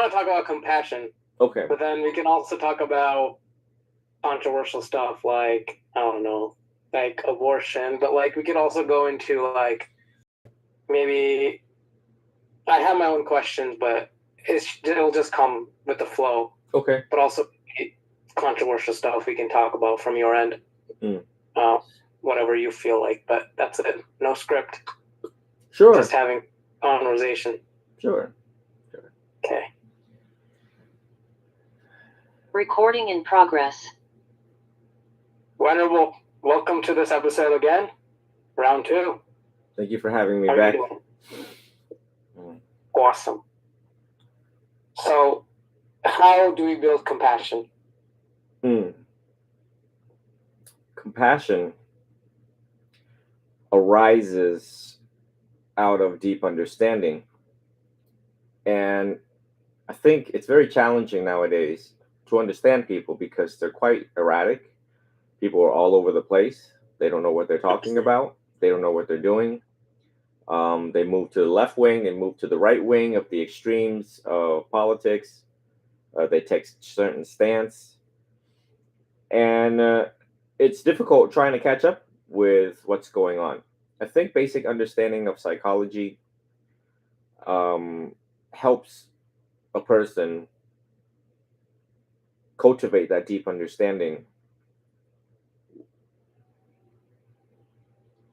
want to talk about compassion. Okay. But then we can also talk about controversial stuff like, I don't know, like abortion. But like we could also go into like maybe I have my own questions, but it'll just come with the flow. Okay. But also controversial stuff we can talk about from your end. Whatever you feel like. But that's it. No script. Sure. Just having conversation. Sure. Okay. Recording in progress. Wonderful. Welcome to this episode again. Round 2. Thank you for having me How back. are you doing? Awesome. So, how do we build compassion? Compassion arises out of deep understanding. And I think it's very challenging nowadays to understand people because they're quite erratic. People are all over the place. They don't know what they're talking about. They don't know what they're doing. They move to the left wing, they move to the right wing of the extremes of politics. They take certain stance. And it's difficult trying to catch up with what's going on. I think basic understanding of psychology helps a person cultivate that deep understanding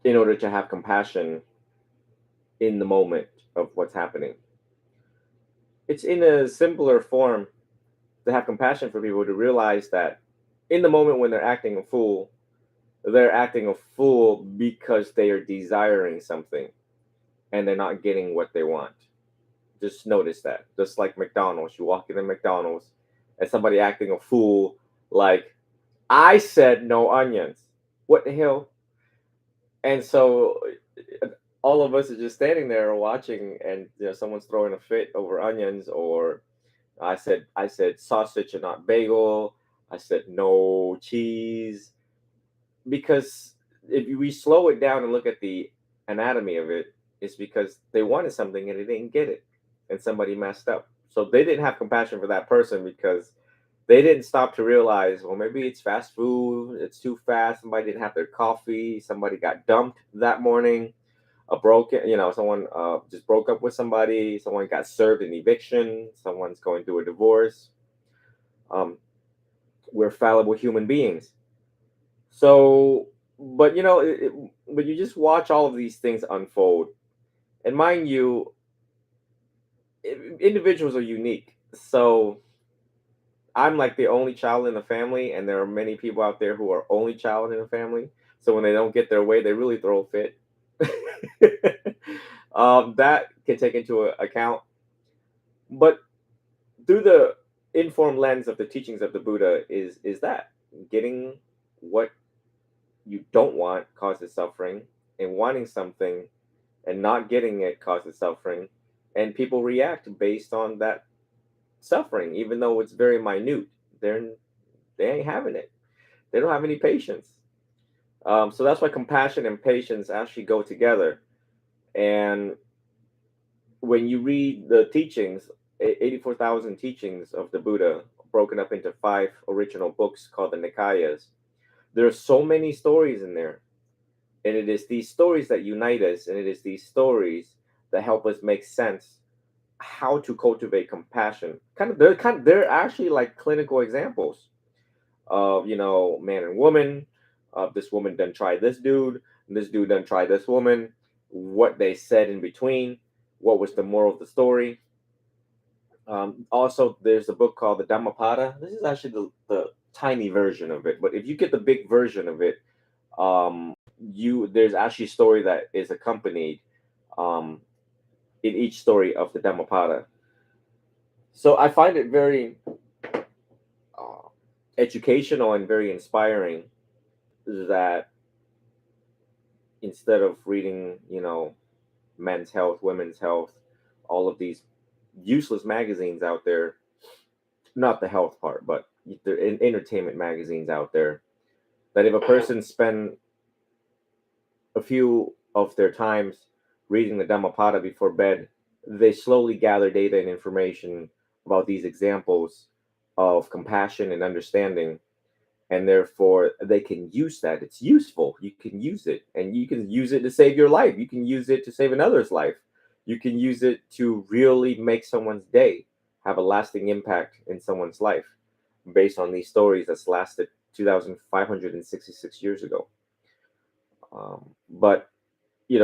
in order to have compassion in the moment of what's happening. It's in a simpler form to have compassion for people, to realize that in the moment when they're acting a fool because they are desiring something and they're not getting what they want. Just notice that. Just like McDonald's, you walk into McDonald's and somebody acting a fool, like, I said no onions. What the hell? And so all of us are just standing there watching, and someone's throwing a fit over onions, or I said sausage and not bagel. I said no cheese. Because if we slow it down and look at the anatomy of it, it's because they wanted something and they didn't get it, and somebody messed up. So they didn't have compassion for that person because they didn't stop to realize, well, maybe it's fast food, it's too fast, somebody didn't have their coffee, somebody got dumped that morning, someone just broke up with somebody, someone got served an eviction, someone's going through a divorce. We're fallible human beings. So, but but you just watch all of these things unfold, and mind you, individuals are unique. So I'm like the only child in the family, and there are many people out there who are only child in the family. So when they don't get their way, they really throw a fit. That can take into account. But through the informed lens of the teachings of the Buddha is that getting what you don't want causes suffering, and wanting something and not getting it causes suffering, and people react based on that suffering, even though it's very minute. They ain't having it. They don't have any patience. So that's why compassion and patience actually go together. And when you read the teachings, 84,000 teachings of the Buddha, broken up into 5 original books called the Nikayas, there are so many stories in there. And it is these stories that unite us, and it is these stories that help us make sense how to cultivate compassion. They're actually like clinical examples of man and woman. This woman done try this dude, and this dude done try this woman. What they said in between, what was the moral of the story. Also, there's a book called the Dhammapada. This is actually the tiny version of it, but if you get the big version of it, there's actually a story that is accompanied in each story of the Dhammapada. So I find it very educational and very inspiring that instead of reading, Men's Health, Women's Health, all of these useless magazines out there, not the health part, but the entertainment magazines out there, that if a person spend a few of their times reading the Dhammapada before bed, they slowly gather data and information about these examples of compassion and understanding, and therefore they can use that. It's useful. You can use it, and you can use it to save your life. You can use it to save another's life. You can use it to really make someone's day, have a lasting impact in someone's life, based on these stories that's lasted 2,566 years ago. But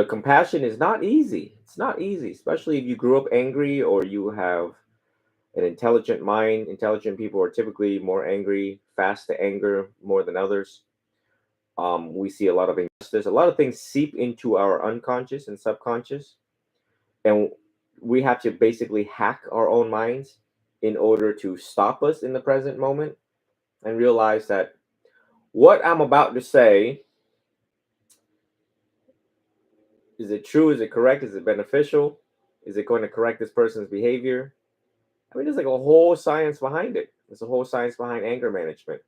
compassion is not easy. It's not easy, especially if you grew up angry or you have an intelligent mind. Intelligent people are typically more angry, fast to anger more than others. We see a lot of injustice. A lot of things seep into our unconscious and subconscious, and we have to basically hack our own minds in order to stop us in the present moment and realize that what I'm about to say, is it true? Is it correct? Is it beneficial? Is it going to correct this person's behavior? I mean, there's like a whole science behind it. There's a whole science behind anger management.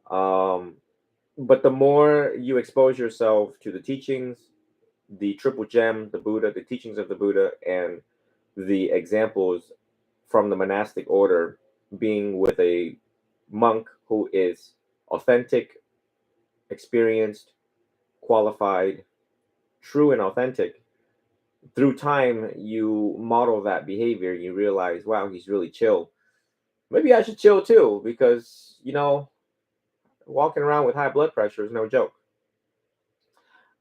But the more you expose yourself to the teachings, the triple gem, the Buddha, the teachings of the Buddha, and the examples from the monastic order, being with a monk who is authentic, experienced, qualified, true, and authentic, through time, you model that behavior. You realize, wow, he's really chill. Maybe I should chill too, because, walking around with high blood pressure is no joke.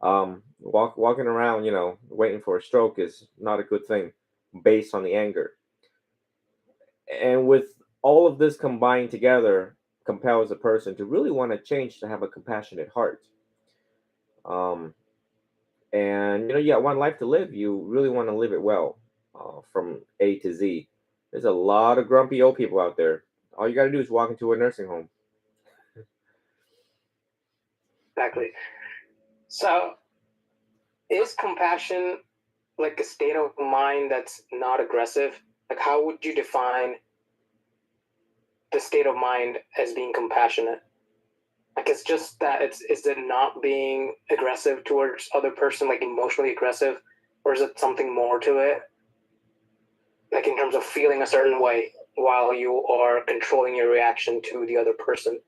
Walking around, waiting for a stroke is not a good thing based on the anger. And with all of this combined together, compels a person to really want to change, to have a compassionate heart. Um, and you got one life to live. You really want to live it well, from A to Z. There's a lot of grumpy old people out there. All you got to do is walk into a nursing home. Exactly. So, is compassion like a state of mind that's not aggressive? Like, how would you define the state of mind as being compassionate? Like, it's just that is it not being aggressive towards other person, like emotionally aggressive, or is it something more to it? Like in terms of feeling a certain way while you are controlling your reaction to the other person.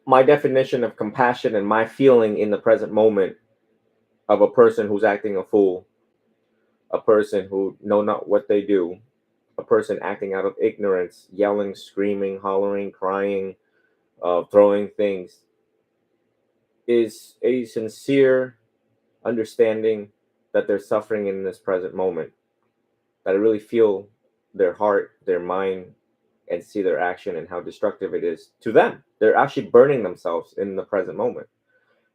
My definition of compassion and my feeling in the present moment of a person who's acting a fool, a person who know not what they do, a person acting out of ignorance, yelling, screaming, hollering, crying, throwing things, is a sincere understanding that they're suffering in this present moment. That I really feel their heart, their mind, and see their action and how destructive it is to them. They're actually burning themselves in the present moment.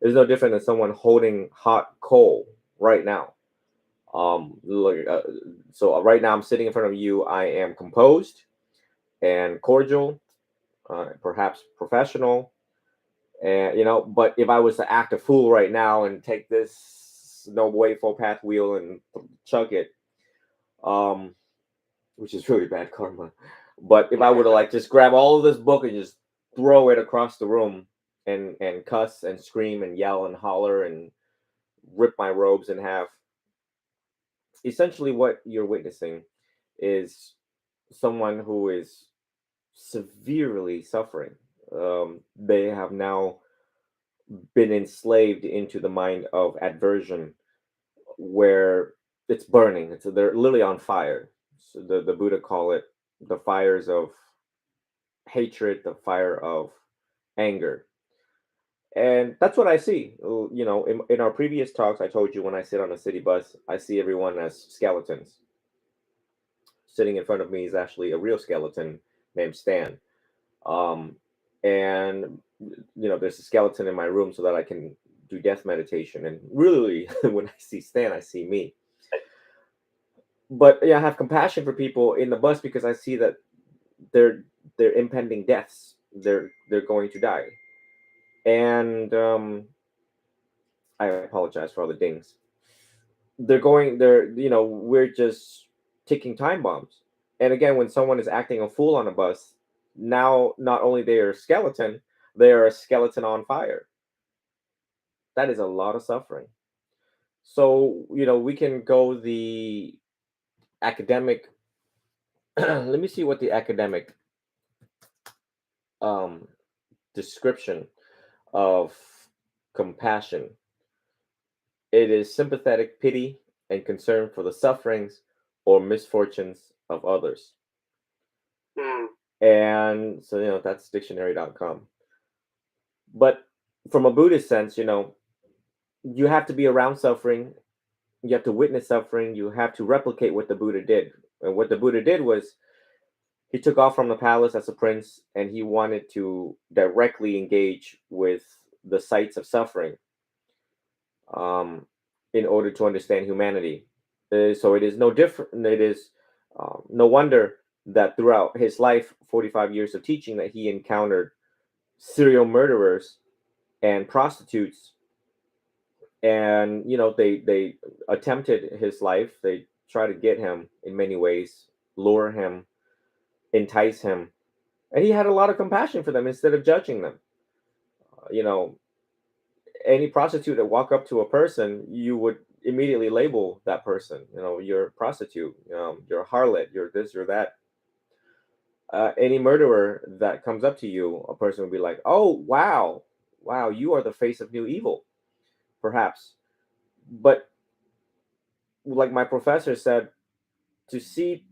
It's no different than someone holding hot coal right now. So right now I'm sitting in front of you. I am composed and cordial, perhaps professional, and But if I was to act a fool right now and take this Noble Way full path wheel and chug it, um, which is really bad karma. But if I were to like just grab all of this book and just throw it across the room and cuss and scream and yell and holler and rip my robes in half, essentially what you're witnessing is someone who is severely suffering. They have now been enslaved into the mind of aversion, where it's burning. They're literally on fire. So the Buddha call it the fires of hatred, the fire of anger. And that's what I see. In our previous talks, I told you when I sit on a city bus, I see everyone as skeletons. Sitting in front of me is actually a real skeleton named Stan. Um, and there's a skeleton in my room so that I can do death meditation. And really, when I see Stan, I see me. But yeah, I have compassion for people in the bus because I see that they're impending deaths. They're going to die. And I apologize for all the dings. We're just ticking time bombs. And again, when someone is acting a fool on a bus, now not only they are a skeleton, they are a skeleton on fire. That is a lot of suffering. So we can go the academic. Let me see what the academic um, description of compassion. It is sympathetic pity and concern for the sufferings or misfortunes of others. Mm. And so, that's dictionary.com. But from a Buddhist sense, you have to be around suffering, you have to witness suffering, you have to replicate what the Buddha did. And what the Buddha did was he took off from the palace as a prince and he wanted to directly engage with the sites of suffering um, in order to understand humanity. So it is no different. It is no wonder that throughout his life, 45 years of teaching, that he encountered serial murderers and prostitutes, and they attempted his life. They try to get him in many ways, lure him, entice him, and he had a lot of compassion for them instead of judging them. You know, any prostitute that walk up to a person, you would immediately label that person. You're a prostitute. You're a harlot. You're this. You're that. Any murderer that comes up to you, a person would be like, "Oh, wow, wow, you are the face of new evil," perhaps. But like my professor said, to see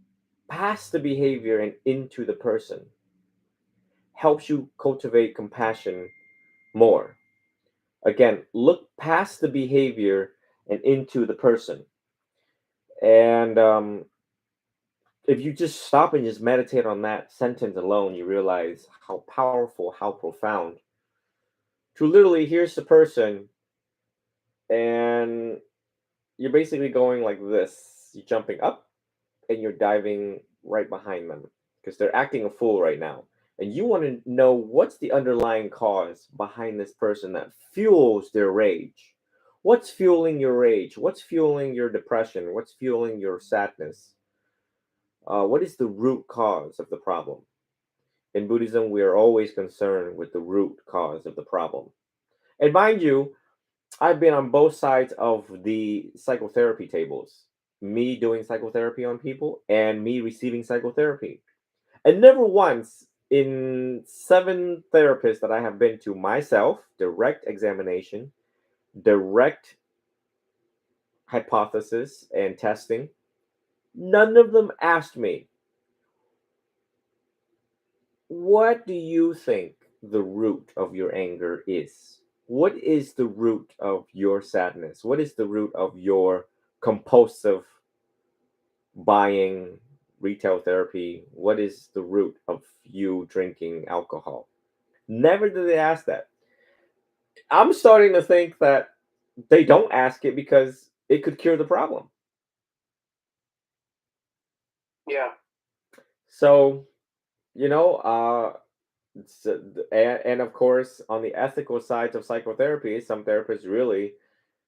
past the behavior and into the person helps you cultivate compassion more. Again, look past the behavior and into the person. And if you just stop and just meditate on that sentence alone, you realize how powerful, how profound. To literally, here's the person, and you're basically going like this. You're jumping up and you're diving right behind them because they're acting a fool right now. And you want to know what's the underlying cause behind this person that fuels their rage. What's fueling your rage? What's fueling your depression? What's fueling your sadness? What is the root cause of the problem? In Buddhism, we are always concerned with the root cause of the problem. And mind you, I've been on both sides of the psychotherapy tables, me doing psychotherapy on people and me receiving psychotherapy. And never once in 7 therapists that I have been to myself, direct examination, direct hypothesis and testing, none of them asked me, what do you think the root of your anger is? What is the root of your sadness? What is the root of your compulsive buying, retail therapy? What is the root of you drinking alcohol? Never did they ask that. I'm starting to think that they don't ask it because it could cure the problem. Yeah. So, and of course, on the ethical sides of psychotherapy, some therapists really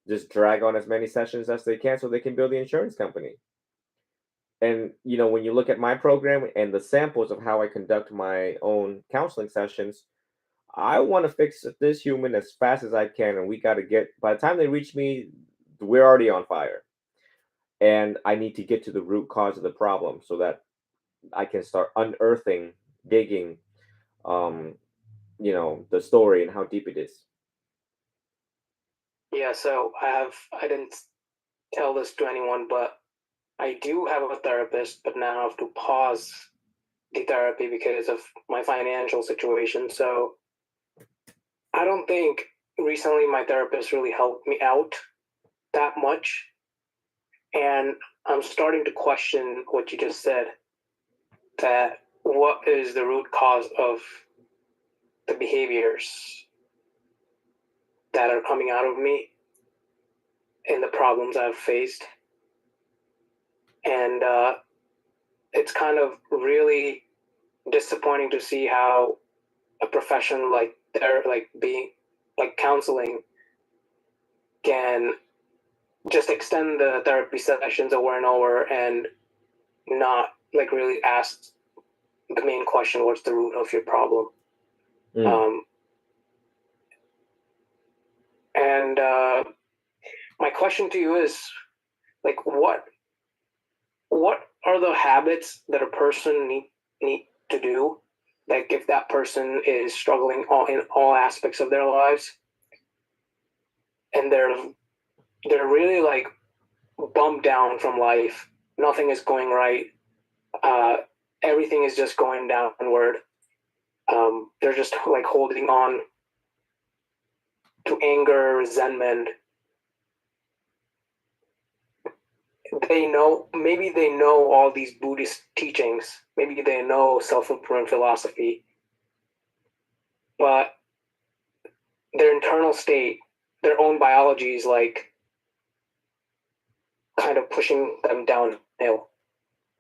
just drag on as many sessions as they can so they can build the insurance company. And when you look at my program and the samples of how I conduct my own counseling sessions, I want to fix this human as fast as I can, and we got to get, by the time they reach me, we're already on fire. And I need to get to the root cause of the problem so that I can start unearthing, digging, um, the story and how deep it is. Yeah, so I didn't tell this to anyone, but I do have a therapist, but now I have to pause the therapy because of my financial situation. So I don't think recently my therapist really helped me out that much. And I'm starting to question what you just said, that what is the root cause of the behaviors that are coming out of me and the problems I've faced. And it's kind of really disappointing to see how a profession like being like counseling can just extend the therapy sessions over and over and not like really ask the main question, what's the root of your problem? Mm. And my question to you is like what are the habits that a person need to do? Like if that person is struggling in all aspects of their lives, and they're really like bummed down from life. Nothing is going right. Uh, Everything is just going downward. They're just like holding on to anger, resentment. Maybe they know all these Buddhist teachings. Maybe they know self-improvement philosophy, but their internal state, their own biology is like kind of pushing them downhill.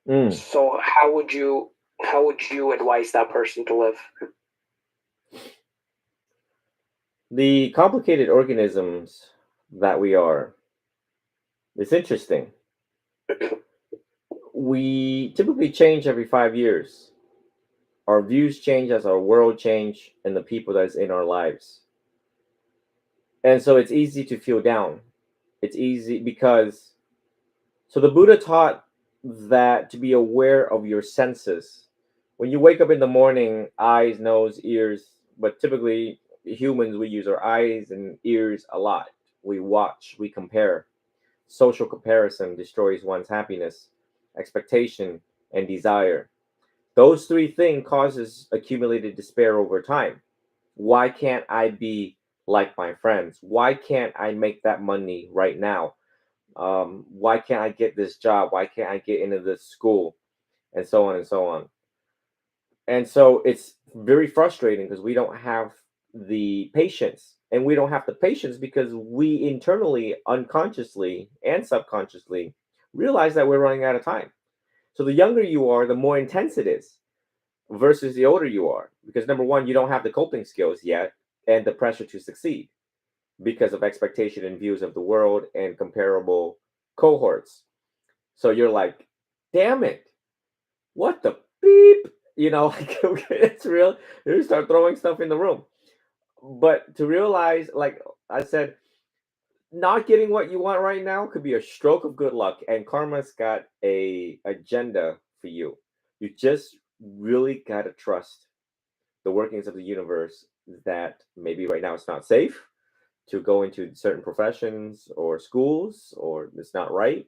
Mm. So how would you advise that person to live? The complicated organisms that we are, it's interesting. We typically change every 5 years. Our views change as our world change and the people that's in our lives. And so it's easy to feel down. It's easy because so the Buddha taught that to be aware of your senses. When you wake up in the morning, eyes, nose, ears, but typically humans, we use our eyes and ears a lot. We watch, we compare. Social comparison destroys one's happiness, expectation, and desire. Those three things causes accumulated despair over time. Why can't I be like my friends? Why can't I make that money right now? Why can't I get this job? Why can't I get into this school? And so on and so on. And so it's very frustrating because we don't have the patience. And we don't have the patience because we internally, unconsciously, and subconsciously realize that we're running out of time. So the younger you are, the more intense it is versus the older you are. Because number one, you don't have the coping skills yet and the pressure to succeed because of expectation and views of the world and comparable cohorts. So you're like, damn it, what the beep? Like it's real. You start throwing stuff in the room. But to realize, like I said, not getting what you want right now could be a stroke of good luck, and karma's got a agenda for you. You just really gotta trust the workings of the universe that maybe right now it's not safe to go into certain professions or schools, or it's not right,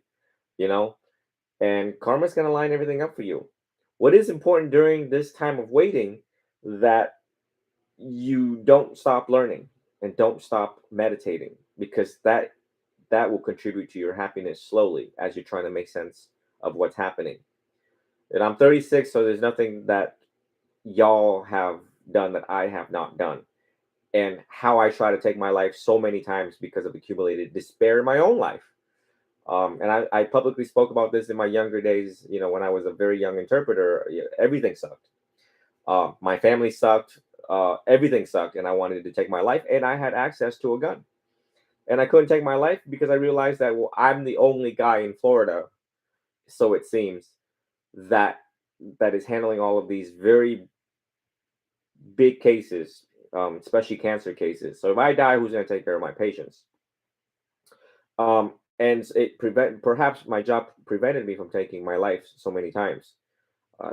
you know, and karma's going to line everything up for you. What is important during this time of waiting that you don't stop learning and don't stop meditating, because that will contribute to your happiness slowly as you're trying to make sense of what's happening. And I'm 36, so there's nothing that y'all have done that I have not done. And how I try to take my life so many times because of accumulated despair in my own life. And I publicly spoke about this in my younger days, when I was a very young interpreter. Everything sucked. My family sucked. Everything sucked. And I wanted to take my life. And I had access to a gun. And I couldn't take my life because I realized that, well, I'm the only guy in Florida, so it seems, that is handling all of these very big cases, especially cancer cases. So if I die, who's going to take care of my patients? And perhaps my job prevented me from taking my life so many times.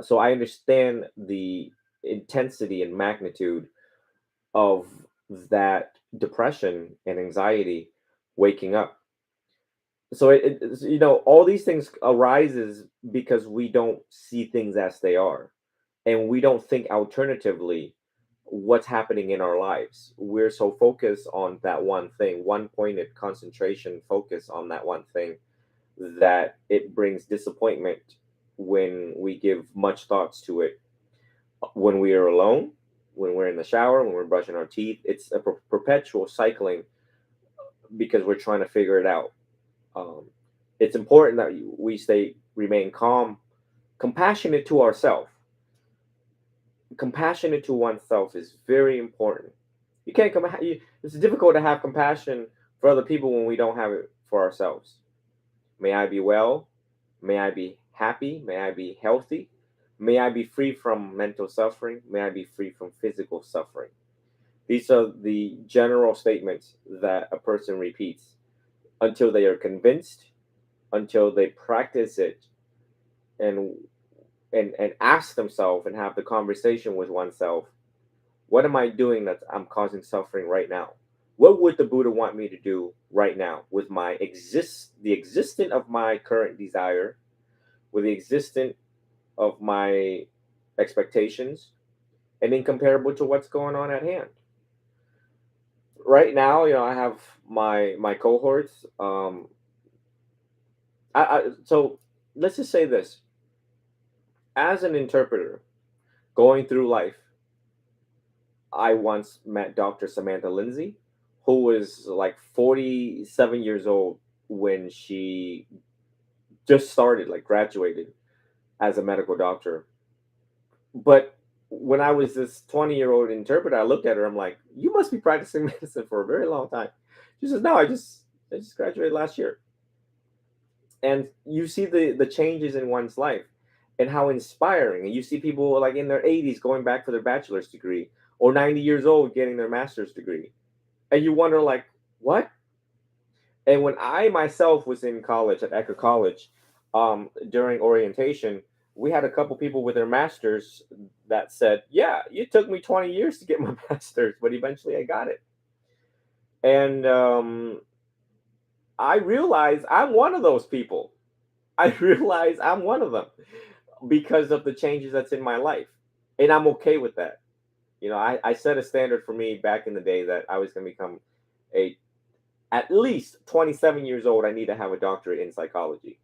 So I understand the intensity and magnitude of that depression and anxiety waking up. So all these things arises because we don't see things as they are, and we don't think alternatively what's happening in our lives. We're so focused on that one thing, one pointed concentration focus on that one thing, that it brings disappointment when we give much thoughts to it. When we are alone, when we're in the shower, when we're brushing our teeth, it's a perpetual cycling because we're trying to figure it out. Um, it's important that we remain calm, compassionate to ourselves. Compassionate to oneself is very important. You can't come. It's difficult to have compassion for other people when we don't have it for ourselves. May I be well. May I be happy. May I be healthy. May I be free from mental suffering. May I be free from physical suffering. These are the general statements that a person repeats until they are convinced, until they practice it, and and ask themselves and have the conversation with oneself, what am I doing that I'm causing suffering right now? What would the Buddha want me to do right now with the existence of my current desire, with the existence of my expectations, and incomparable to what's going on at hand? Right now, I have my cohorts. So let's just say this: as an interpreter going through life, I once met Dr. Samantha Lindsay, who was like 47 years old when she just started, like graduated as a medical doctor. But when I was this 20-year-old interpreter, I looked at her, I'm like, you must be practicing medicine for a very long time. She says, no, I just graduated last year. And you see the changes in one's life and how inspiring. And you see people like in their 80s going back for their bachelor's degree, or 90 years old getting their master's degree. And you wonder, like, what? And when I myself was in college at Ecker College, during orientation, we had a couple people with their masters that said, yeah, it took me 20 years to get my master's, but eventually I got it. And I realize I'm one of those people. I realize I'm one of them because of the changes that's in my life. And I'm okay with that. I set a standard for me back in the day that I was going to become at least 27 years old. I need to have a doctorate in psychology.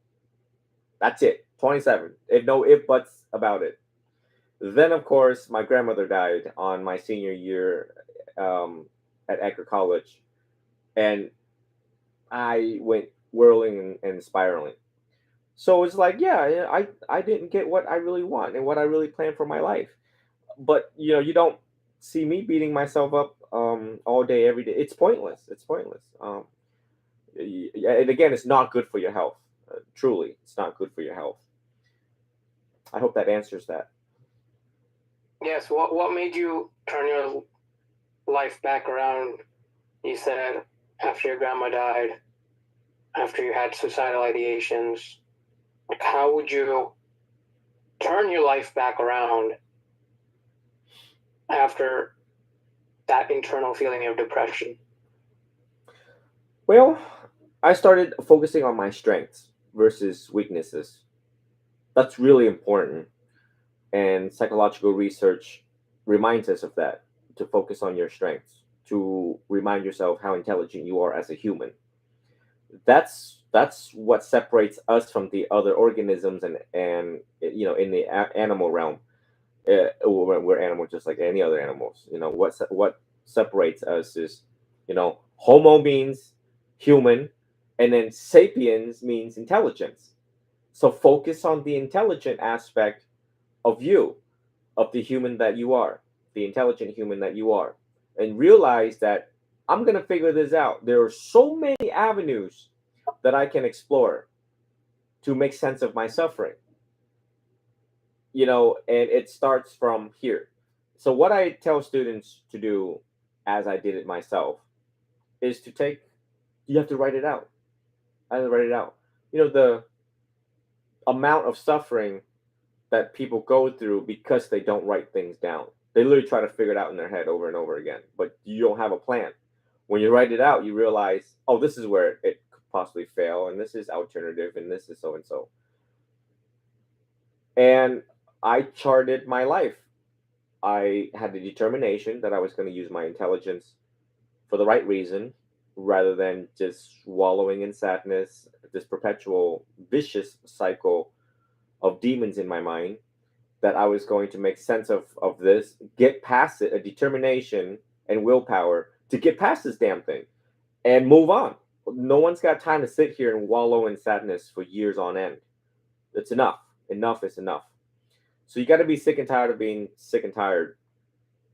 That's it. 27. No if buts about it. Then, of course, my grandmother died on my senior year at Ecker College. And I went whirling and spiraling. So it's like, yeah, I didn't get what I really want and what I really planned for my life. But you don't see me beating myself up all day every day. It's pointless. It's pointless. And again, it's not good for your health. Truly, it's not good for your health. I hope that answers that. Yes. What made you turn your life back around? You said after your grandma died, after you had suicidal ideations. Like, how would you turn your life back around after that internal feeling of depression? Well, I started focusing on my strengths versus weaknesses. That's really important. And psychological research reminds us of that, to focus on your strengths, to remind yourself how intelligent you are as a human. That's what separates us from the other organisms and in the animal realm. We're animals just like any other animals. What separates us is, Homo means human, and then sapiens means intelligence. So focus on the intelligent aspect of you, of the human that you are, the intelligent human that you are, and realize that I'm going to figure this out. There are so many avenues that I can explore to make sense of my suffering. And it starts from here. So, what I tell students to do, as I did it myself, is you have to write it out. I have to write it out. The amount of suffering that people go through because they don't write things down. They literally try to figure it out in their head over and over again, but you don't have a plan. When you write it out, you realize, oh, this is where it could possibly fail, and this is alternative, and this is so and so. And I charted my life. I had the determination that I was going to use my intelligence for the right reason, rather than just wallowing in sadness, this perpetual vicious cycle of demons in my mind. That I was going to make sense of this, get past it, a determination and willpower to get past this damn thing and move on. No one's got time to sit here and wallow in sadness for years on end. It's enough. Enough is enough. So you got to be sick and tired of being sick and tired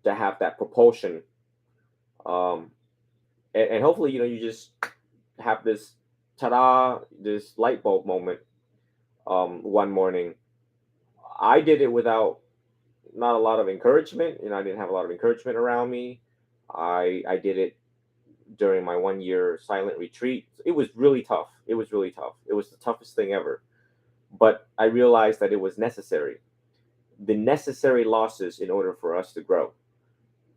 to have that propulsion. And hopefully, you just have this ta-da, this light bulb moment one morning. I did it without not a lot of encouragement. I didn't have a lot of encouragement around me. I did it during my 1 year silent retreat. It was really tough. It was really tough. It was the toughest thing ever. but I realized that it was necessary. The necessary losses in order for us to grow.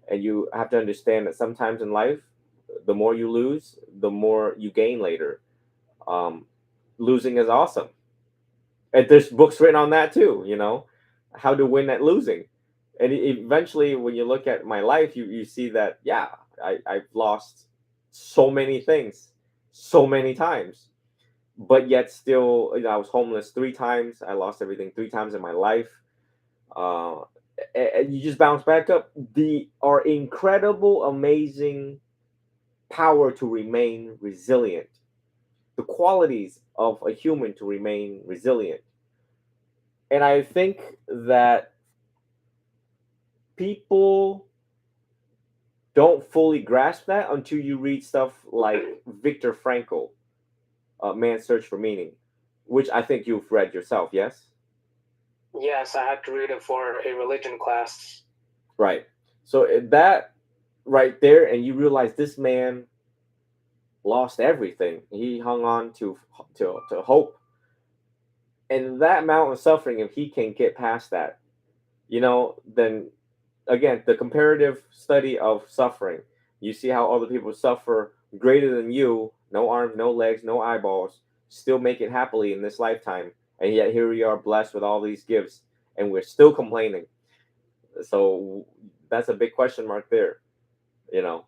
And you have to understand that sometimes in life, the more you lose, the more you gain later. Um, Losing is awesome. And there's books written on that too, how to win at losing. And eventually, when you look at my life, you see that, yeah, I've lost so many things so many times, but yet still, I was homeless 3 times. I lost everything 3 times in my life. Uh, and you just bounce back up. Our incredible, amazing power to remain resilient, the qualities of a human to remain resilient. And I think that people don't fully grasp that until you read stuff like Viktor Frankl, Man's Search for Meaning, which I think you've read yourself, yes? Yes, I had to read it for a religion class. Right. So that right there, and you realize this man lost everything. He hung on to hope. And that amount of suffering, if he can get past that, then again, the comparative study of suffering, you see how other people suffer greater than you, no arms, no legs, no eyeballs, still make it happily in this lifetime. And yet here we are blessed with all these gifts, and we're still complaining. So that's a big question mark there, you know.